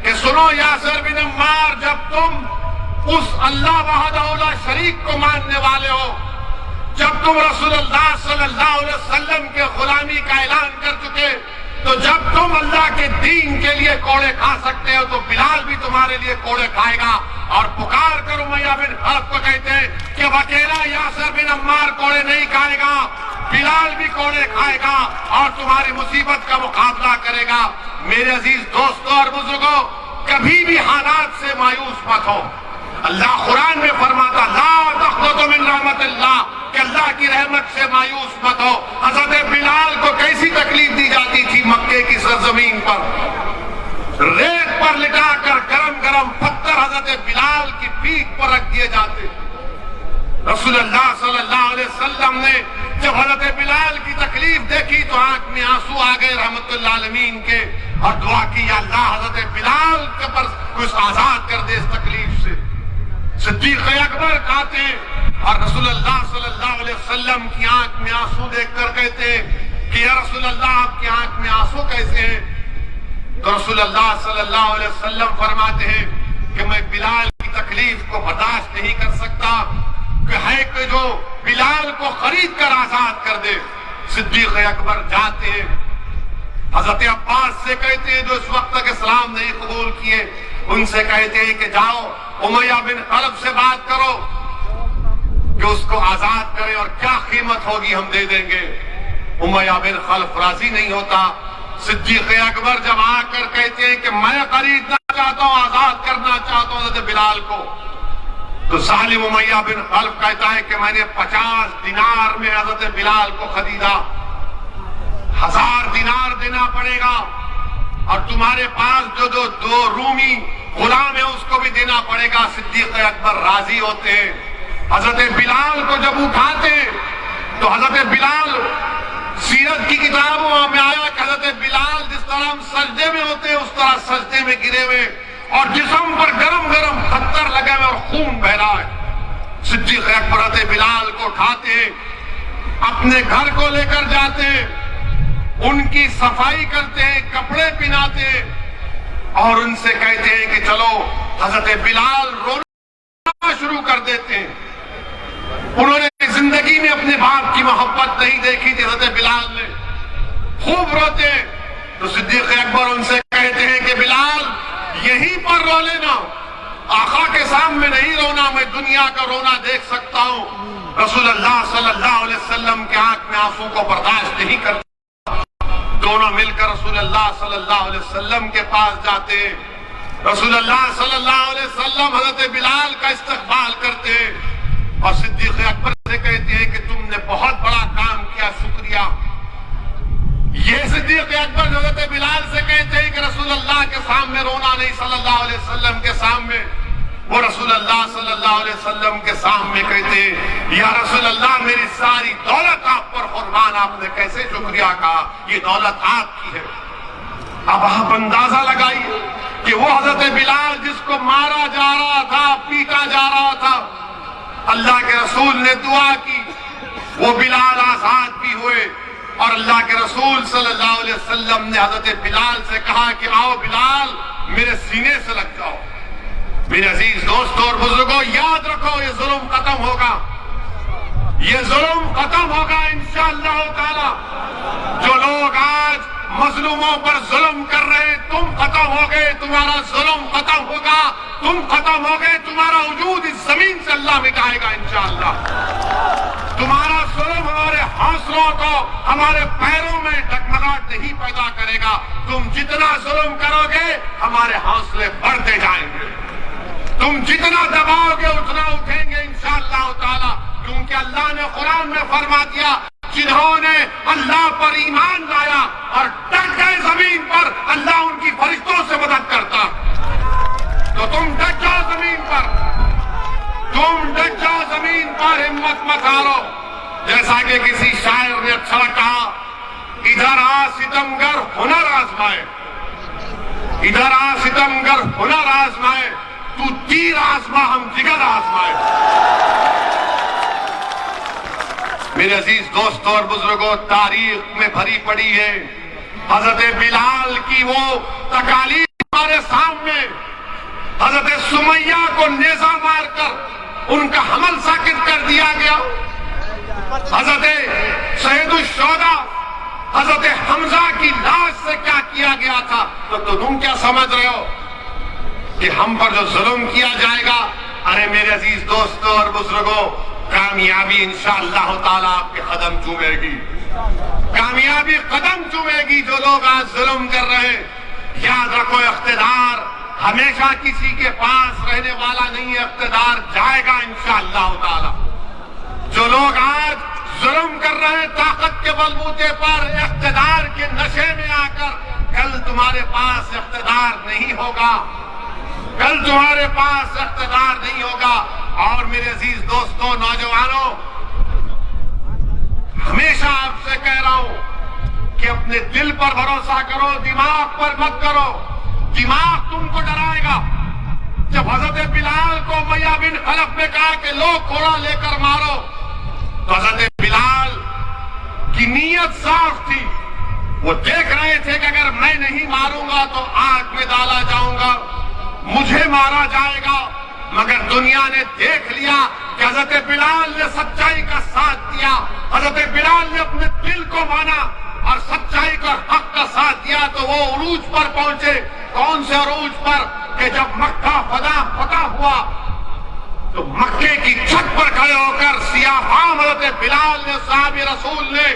कि सुनो यासर बिन अम्मार, जब तुम उस अल्लाह वहदहु शरीक को मानने वाले हो, जब तुम रसूलुल्लाह सल्लल्लाहु अलैहि वसल्लम के गुलामी का ऐलान कर चुके, तो जब तुम अल्लाह के दीन के लिए कोड़े खा सकते हो तो बिलाल भी तुम्हारे लिए कोड़े खाएगा। और पुकार कर उमैया बिन खल्फ को कहते हैं कि अकेला यासर बिन अम्मार कोड़े नहीं खाएगा, बिलाल भी कोड़े खाएगा और तुम्हारी मुसीबत का मुकाबला करेगा। मेरे अजीज दोस्तों और बुजुर्गों, कभी भी हालात से मायूस मत हो। अल्लाह कुरान में फरमाता ला तक़नतु मिन रहमतिल्लाह, कि अल्लाह की रहमत से मायूस मत हो। हजरत बिलाल को कैसी तकलीफ दी जाती थी मक्के की सरजमीन पर, रेत पर लिटाकर गरम गरम पत्थर हजरत बिलाल की पीठ पर रख दिए जाते। रसूलुल्लाह सल्लल्लाहु अलैहि वसल्लम ने जब हजरत बिलाल की तकलीफ देखी तो आंख में आंसू आ गए रहमतुल्लाह आलमीन के, और दुआ की या अल्लाह हजरत बिलाल के पर कुछ आजाद कर दे इस तकलीफ से। सिद्दीक अकबर कहते और रसूलुल्लाह सल्लल्लाहु अलैहि वसल्लम की आंख में आंसू देखकर कहते कि या रसूलुल्लाह आपकी आंख में आंसू कैसे हैं? तो रसूलुल्लाह सल्लल्लाहु अलैहि वसल्लम फरमाते हैं कि मैं बिलाल की तकलीफ को बर्दाश्त नहीं कर सकता, कि है कि जो बिलाल को खरीद कर आजाद कर दे। सिद्दीक अकबर जाते हैं, हजरत अब्बास से कहते हैं जो इस वक्त तक इस्लाम नहीं कबूल किए, उनसे कहते हैं कि जाओ उमैया बिन खल्फ से बात करो कि उसको आजाद करें और क्या कीमत होगी हम दे देंगे। उमैया बिन खल्फ राजी नहीं होता। सिद्दीक अकबर जब आकर कहते हैं कि मैं खरीदना चाहता हूं, आजाद करना चाहता हूं हजरत बिलाल को, तो जालिम उमैया बिन खल्फ कहता है कि मैंने 50 दिनार में हजरत बिलाल को खरीदा, 1000 दिनार देना पड़ेगा, और तुम्हारे पास जो दो रूमी गुलाम है उसको भी देना पड़ेगा। सिद्दीक अकबर राजी होते हैं। हजरत बिलाल को जब उठाते तो हजरत बिलाल, सीरत की किताबों में आया कि हजरत बिलाल जिस तरह हम सजदे में होते हैं उस तरह सजदे में गिरे हुए, और जिस्म पर गरम गरम पत्थर लगे हुए और खून बह रहा है। सिद्दीक अकबर हजरत बिलाल को उठाते, अपने घर को लेकर जाते, उनकी सफाई करते हैं, कपड़े पहनाते और उनसे कहते हैं कि चलो। हजरत बिलाल रोना शुरू कर देते हैं। उन्होंने जिंदगी में अपने बाप की मोहब्बत नहीं देखी थी, हजरत बिलाल ने खूब रोते। तो सिद्दीक अकबर उनसे कहते हैं कि बिलाल यहीं पर रो लेना, आका के सामने नहीं रोना, मैं दुनिया का रोना देख सकता हूं। रसूलुल्लाह सल्लल्लाहु अलैहि वसल्लम के आंख में आंसू को बर्दाश्त नहीं करते। दोनों मिलकर रसूलुल्लाह सल्लल्लाहु अलैहि वसल्लम के पास जाते। रसूलुल्लाह सल्लल्लाहु अलैहि वसल्लम हजरत बिलाल का इस्तकबाल करते और सिद्दीक अकबर से कहते हैं कि तुमने बहुत बड़ा काम किया, शुक्रिया। ये सिद्दीक अकबर हजरत बिलाल से कहते हैं कि रसूलुल्लाह के सामने रोना नहीं, सल्लल्लाहु अलैहि वसल्लम के सामने। वो रसूलुल्लाह सल्लल्लाहु अलैहि वसल्लम के सामने कहते या रसूलुल्लाह मेरी सारी दौलत आप पर कुर्बान, आपने कैसे शुक्रिया कहा, ये दौलत आपकी है। अब आप अंदाजा लगाइए कि वो हजरत बिलाल जिसको मारा जा रहा था, पीटा जा रहा था, अल्लाह के रसूल ने दुआ की, वो बिलाल आजाद भी हुए और अल्लाह के रसूल सल्लल्लाहु अलैहि वसल्लम ने हजरत बिलाल से कहा कि आओ बिलाल मेरे सीने से लग जाओ। मेरे अजीज दोस्तों और बुजुर्गों, याद रखो ये जुल्म खत्म होगा। ये जुल्म खत्म होगा इंशाअल्लाह ताला। जो लोग आज मजलूमों पर जुल्म कर रहे हैं, तुम खत्म हो गए, तुम्हारा जुल्म खत्म होगा, तुम खत्म हो गए, तुम्हारा वजूद इस जमीन से अल्लाह मिटाएगा इंशाअल्लाह। तुम्हारा जुल्म हमारे हौसलों को, हमारे पैरों में डगमगाहट नहीं पैदा करेगा। तुम जितना जुल्म करोगे हमारे हौसले बढ़ते जाएंगे, तुम जितना दबाओगे उतना उठेंगे इंशाअल्लाह ताला। क्योंकि अल्लाह ने कुरान में फरमा दिया, जिन्होंने अल्लाह पर ईमान लाया और डट गए जमीन पर, अल्लाह उनकी फरिश्तों से मदद करता। तो तुम डट जाओ जमीन पर, तुम डट जाओ जमीन पर, हिम्मत मत हारो। जैसा कि किसी शायर ने अच्छा कहा, इधर आ सितमगर हुनर आजमाए, इधर आ सितमगर हुनर आजमाए, तू तीर आजमा हम जिगर आजमाए। मेरे अजीज दोस्तों और बुजुर्गों, तारीख में भरी पड़ी है हजरत बिलाल की वो तकालीफ हमारे सामने। हजरत सुमैया को नेजा मारकर उनका हमल साकित कर दिया गया। हजरत सैयदुश्शोहदा हजरत हमजा की लाश से क्या किया गया था। तो तुम क्या समझ रहे हो कि हम पर जो जुल्म किया जाएगा? अरे मेरे अजीज दोस्तों और बुजुर्गों, कामयाबी इंशाअल्लाह ताला आपके कदम चूमेगी, कामयाबी कदम चूमेगी। जो लोग आज जुल्म कर रहे हैं, याद रखो, इख्तिदार हमेशा किसी के पास रहने वाला नहीं है, इख्तिदार जाएगा इंशाअल्लाह ताला। जो लोग आज जुल्म कर रहे हैं ताकत के बलबूते पर, इख्तिदार के नशे में आकर, कल तुम्हारे पास इख्तिदार नहीं होगा, कल तुम्हारे पास इख्तिदार नहीं होगा। और मेरे अजीज दोस्तों, नौजवानों, हमेशा आपसे कह रहा हूं कि अपने दिल पर भरोसा करो, दिमाग पर मत करो। दिमाग तुमको डराएगा। जब हजरत बिलाल को उमैया बिन खलफ ने कहा कि लो घोड़ा लेकर मारो, तो हजरत बिलाल की नीयत साफ थी। वो देख रहे थे कि अगर मैं नहीं मारूंगा तो आग में डाला जाऊंगा, मुझे मारा जाएगा। मगर दुनिया ने देख लिया कि हजरत बिलाल ने सच्चाई का साथ दिया, हजरत बिलाल ने अपने दिल को माना और सच्चाई का हक का साथ दिया। तो वो उरूज पर पहुंचे। कौन से उरूज पर? कि जब मक्का फतह हुआ तो मक्के की छत पर खड़े होकर सियाफाम हजरत बिलाल ने, साहब रसूल ने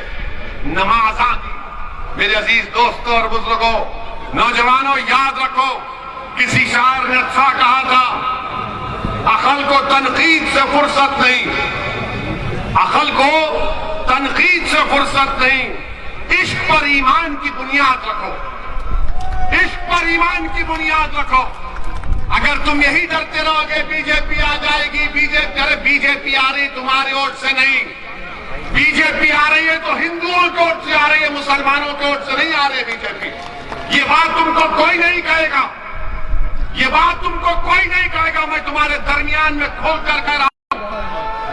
नमाज दी। मेरे अजीज दोस्तों और बुजुर्गों, नौजवानों, याद रखो, किसी शायर ने अच्छा कहा था, अकल को तनकीद से फुर्सत नहीं, अकल को तनकीद से फुर्सत नहीं, इश्क पर ईमान की बुनियाद रखो, इश्क पर ईमान की बुनियाद रखो। अगर तुम यही डरते रहोगे बीजेपी आ जाएगी, बीजेपी आ रही तुम्हारी ओट से नहीं, बीजेपी आ रही है तो हिंदुओं की ओट से आ रही है, मुसलमानों की ओट से नहीं आ रही बीजेपी। ये बात तुमको कोई नहीं कहेगा, ये बात तुमको कोई नहीं कहेगा। मैं तुम्हारे दरमियान में खोल कर कह रहा हूं,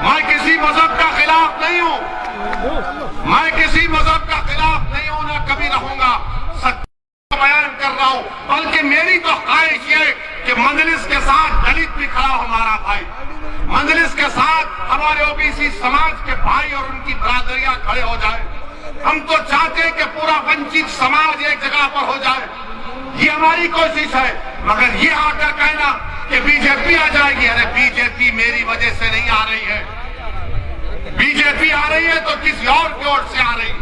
मैं किसी मजहब का खिलाफ नहीं हूं, मैं किसी मजहब का खिलाफ नहीं हूं, ना कभी रहूंगा। सत्य बयान कर रहा हूं, बल्कि मेरी तो ख्वाहिश है कि मजलिस के साथ दलित भी खड़ा हो, हमारा भाई, मजलिस के साथ हमारे ओबीसी समाज के भाई और उनकी बरादरियां खड़े हो जाए। हम तो चाहते हैं कि पूरा वंचित समाज एक जगह पर हो जाए, ये हमारी कोशिश है। मगर ये आकर कहना कि बीजेपी आ जाएगी, अरे बीजेपी मेरी वजह से नहीं आ रही है, बीजेपी आ रही है तो किसी और की ओर से आ रही है।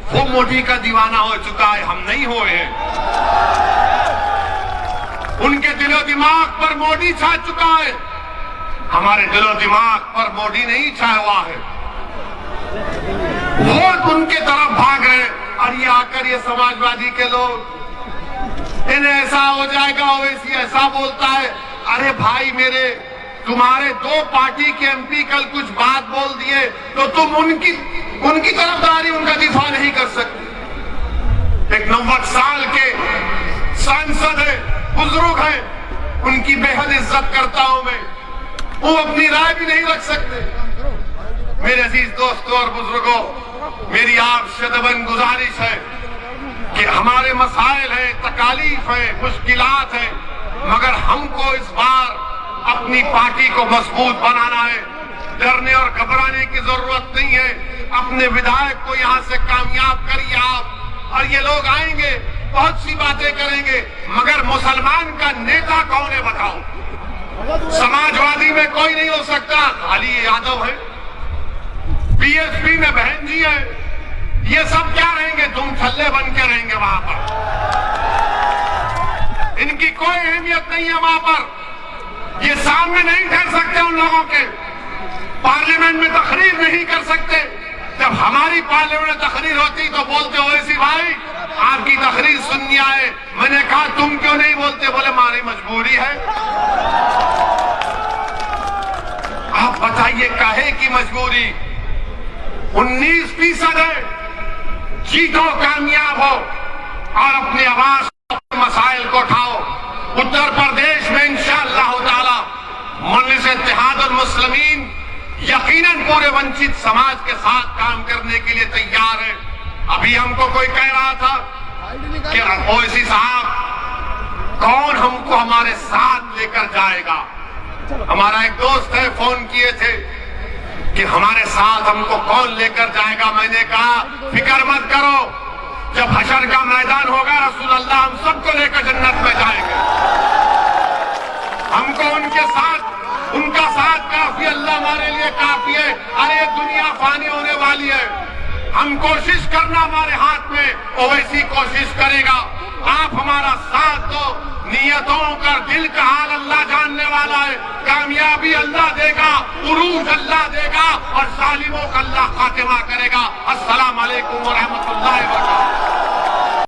वो मोदी का दीवाना हो चुका है, हम नहीं हुए हैं। उनके दिलो दिमाग पर मोदी छा चुका है, हमारे दिलो दिमाग पर मोदी नहीं छाया हुआ है। वो उनके तरफ भाग रहे और ये आकर ये समाजवादी के लोग, इन्हें ऐसा हो जाएगा, ओवैसी ऐसा बोलता है। अरे भाई मेरे, तुम्हारे दो पार्टी के एमपी कल कुछ बात बोल दिए तो तुम उनकी तरफदारी, उनका दिफा नहीं कर सकते। एक 90 साल के सांसद है, बुजुर्ग है, उनकी बेहद इज्जत करता हूं मैं, वो अपनी राय भी नहीं रख सकते। मेरे अजीज दोस्तों और बुजुर्गों, मेरी आपसे दबन गुजारिश है कि हमारे मसाइल हैं, तकालीफ है, मुश्किलात है, मगर हमको इस बार अपनी पार्टी को मजबूत बनाना है। डरने और घबराने की जरूरत नहीं है। अपने विधायक को यहां से कामयाब करिए आप, और ये लोग आएंगे, बहुत सी बातें करेंगे, मगर मुसलमान का नेता कौन है बताओ? समाजवादी में कोई नहीं हो सकता, खाली यादव है। बीएसपी में बहन जी है। ये सब क्या रहेंगे? तुम छल्ले बन के रहेंगे वहां पर। इनकी कोई अहमियत नहीं है वहां पर। ये सामने नहीं कर सकते उन लोगों के, पार्लियामेंट में तकरीर नहीं कर सकते। जब हमारी पार्लियामेंट में तकरीर होती तो बोलते ओवैसी भाई आपकी तकरीर सुननी आए। मैंने कहा तुम क्यों नहीं बोलते? बोले हमारी मजबूरी है। आप बताइए काहे की मजबूरी? 19% है, जीतो, कामयाब हो और अपनी आवाज मसाइल को उठाओ। उत्तर प्रदेश में इंशाअल्लाह ताला मजलिस इत्तेहादुल मुस्लिमीन यकीनन पूरे वंचित समाज के साथ काम करने के लिए तैयार है। अभी हमको कोई कह रहा था कि ओवैसी साहब कौन हमको हमारे साथ लेकर जाएगा। हमारा एक दोस्त है, फोन किए थे कि हमारे साथ हमको कौन लेकर जाएगा। मैंने कहा फिक्र मत करो, जब हशर का मैदान होगा रसूल अल्लाह हम सबको लेकर जन्नत में जाएंगे। हमको उनके साथ, उनका साथ काफी, अल्लाह हमारे लिए काफी है। अरे दुनिया फानी होने वाली है, हम कोशिश करना हमारे हाथ में, ओवैसी कोशिश करेगा। आप हमारा साथ दो, नियतों का दिल का हाल अल्लाह जानने वाला है। कामयाबी अल्लाह देगा, उरूज अल्लाह देगा और जालिमों का अल्लाह खातिमा करेगा। अस्सलाम वालेकुम व रहमतुल्लाह।